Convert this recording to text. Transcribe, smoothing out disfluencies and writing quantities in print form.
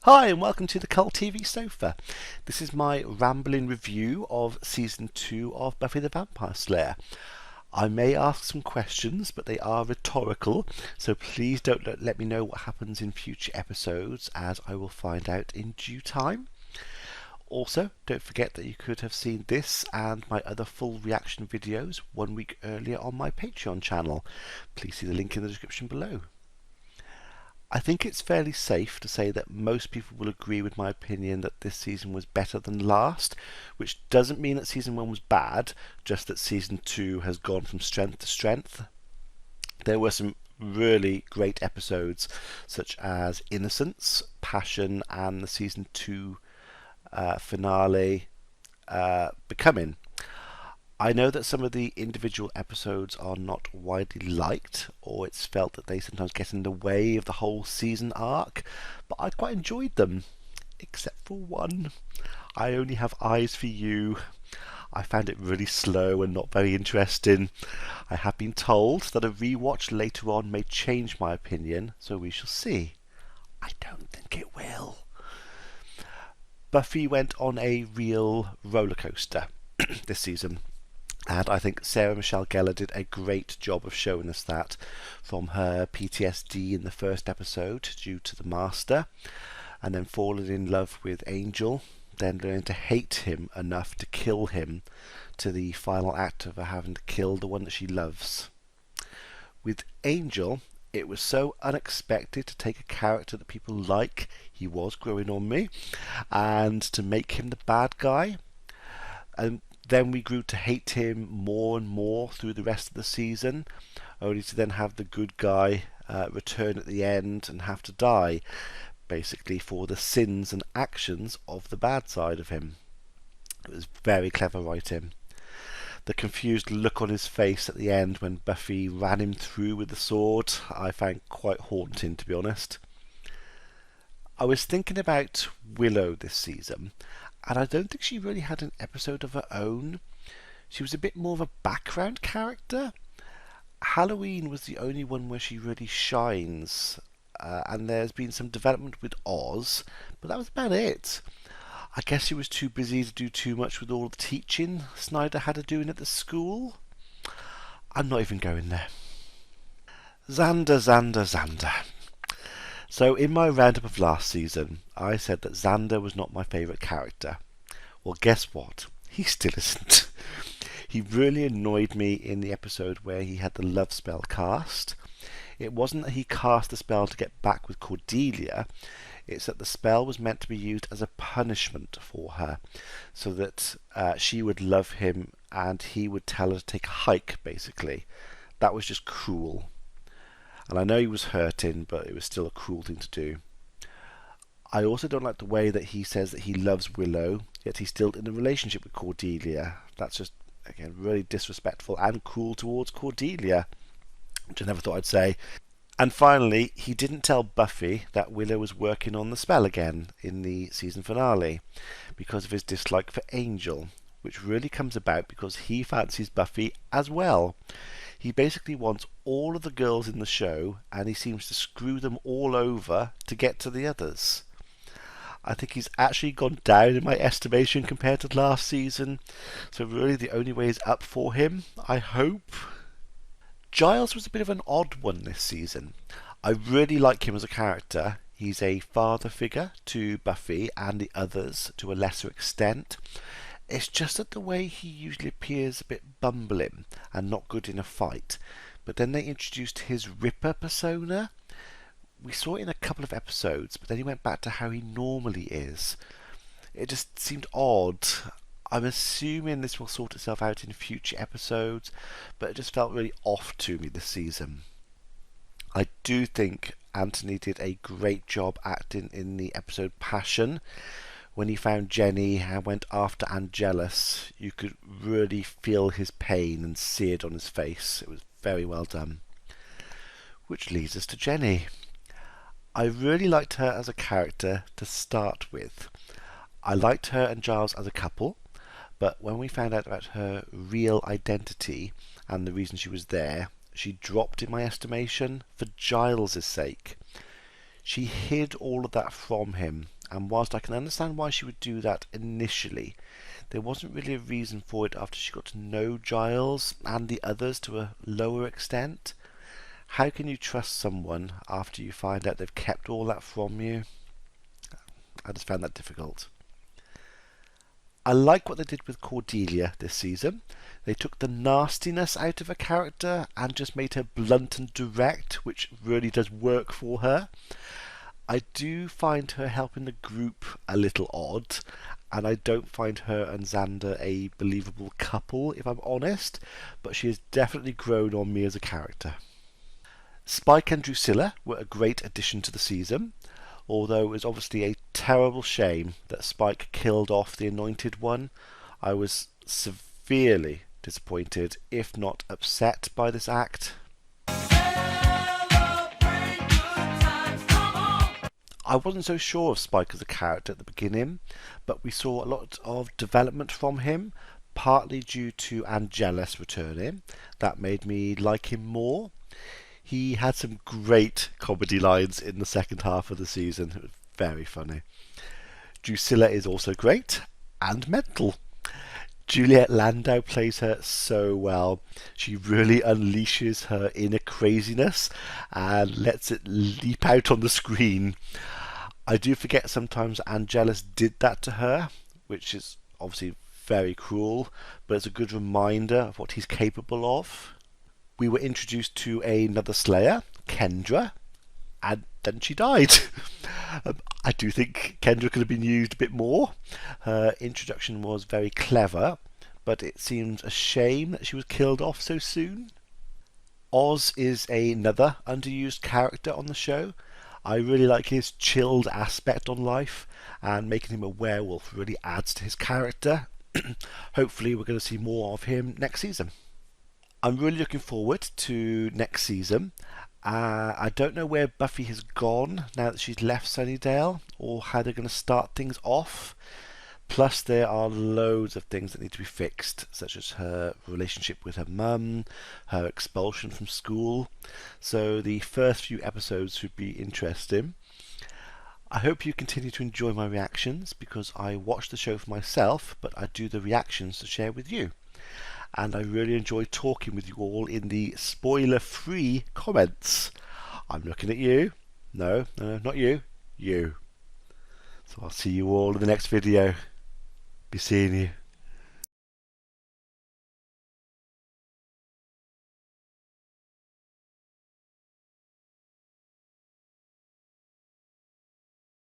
Hi and welcome to the Cult TV Sofa. This is my rambling review of Season 2 of Buffy the Vampire Slayer. I may ask some questions, but they are rhetorical, so please don't let me know what happens in future episodes, as I will find out in due time. Also, don't forget that you could have seen this and my other full reaction videos 1 week earlier on my Patreon channel. Please see the link in the description below. I think it's fairly safe to say that most people will agree with my opinion that this season was better than last, which doesn't mean that season 1 was bad, just that season 2 has gone from strength to strength. There were some really great episodes such as Innocence, Passion and the season 2 finale, Becoming. I know that some of the individual episodes are not widely liked, or it's felt that they sometimes get in the way of the whole season arc, but I quite enjoyed them, except for one. I Only Have Eyes for You. I found it really slow and not very interesting. I have been told that a rewatch later on may change my opinion, so we shall see. I don't think it will. Buffy went on a real roller coaster this season. And I think Sarah Michelle Gellar did a great job of showing us that, from her PTSD in the first episode due to the Master, and then falling in love with Angel, then learning to hate him enough to kill him, to the final act of her having to kill the one that she loves. With Angel, it was so unexpected to take a character that people like, he was growing on me, and to make him the bad guy. And then we grew to hate him more and more through the rest of the season, only to then have the good guy return at the end and have to die, basically for the sins and actions of the bad side of him. It was very clever writing. The confused look on his face at the end when Buffy ran him through with the sword, I found quite haunting, to be honest. I was thinking about Willow this season, and I don't think she really had an episode of her own. She was a bit more of a background character. Halloween was the only one where she really shines, and there's been some development with Oz, but that was about it. I guess she was too busy to do too much with all the teaching Snyder had her doing at the school. I'm not even going there. Xander. So in my roundup of last season, I said that Xander was not my favourite character. Well, guess what? He still isn't. He really annoyed me in the episode where he had the love spell cast. It wasn't that he cast the spell to get back with Cordelia, it's that the spell was meant to be used as a punishment for her, so that she would love him and he would tell her to take a hike, basically. That was just cruel. And I know he was hurting, but it was still a cruel thing to do. I also don't like the way that he says that he loves Willow, yet he's still in a relationship with Cordelia. That's just, again, really disrespectful and cruel towards Cordelia, which I never thought I'd say. And finally, he didn't tell Buffy that Willow was working on the spell again in the season finale, because of his dislike for Angel, which really comes about because he fancies Buffy as well. He basically wants all of the girls in the show, and he seems to screw them all over to get to the others. I think he's actually gone down in my estimation compared to last season, so really the only way is up for him, I hope. Giles was a bit of an odd one this season. I really like him as a character. He's a father figure to Buffy and the others to a lesser extent. It's just that the way he usually appears a bit bumbling and not good in a fight. But then they introduced his Ripper persona. We saw it in a couple of episodes, but then he went back to how he normally is. It just seemed odd. I'm assuming this will sort itself out in future episodes, but it just felt really off to me this season. I do think Anthony did a great job acting in the episode Passion. When he found Jenny and went after Angelus, you could really feel his pain and see it on his face. It was very well done. Which leads us to Jenny. I really liked her as a character to start with. I liked her and Giles as a couple, but when we found out about her real identity and the reason she was there, she dropped in my estimation for Giles' sake. She hid all of that from him, and whilst I can understand why she would do that initially, there wasn't really a reason for it after she got to know Giles and the others to a lower extent. How can you trust someone after you find out they've kept all that from you? I just found that difficult. I like what they did with Cordelia this season. They took the nastiness out of her character and just made her blunt and direct, which really does work for her. I do find her helping the group a little odd, and I don't find her and Xander a believable couple, if I'm honest, but she has definitely grown on me as a character. Spike and Drusilla were a great addition to the season, although it was obviously a terrible shame that Spike killed off the Anointed One. I was severely disappointed, if not upset, by this act. I wasn't so sure of Spike as a character at the beginning, but we saw a lot of development from him, partly due to Angelus returning. That made me like him more. He had some great comedy lines in the second half of the season. It was very funny. Drusilla is also great and mental. Juliet Landau plays her so well. She really unleashes her inner craziness and lets it leap out on the screen. I do forget sometimes Angelus did that to her, which is obviously very cruel, but it's a good reminder of what he's capable of. We were introduced to another Slayer, Kendra, and then she died. I do think Kendra could have been used a bit more. Her introduction was very clever, but it seems a shame that she was killed off so soon. Oz is another underused character on the show. I really like his chilled aspect on life, and making him a werewolf really adds to his character. Hopefully we're going to see more of him next season. I'm really looking forward to next season. I don't know where Buffy has gone now that she's left Sunnydale, or how they're going to start things off. Plus, there are loads of things that need to be fixed, such as her relationship with her mum, her expulsion from school. So the first few episodes should be interesting. I hope you continue to enjoy my reactions, because I watch the show for myself, but I do the reactions to share with you. And I really enjoy talking with you all in the spoiler-free comments. I'm looking at you. No, not you. You. So I'll see you all in the next video. Be seeing you.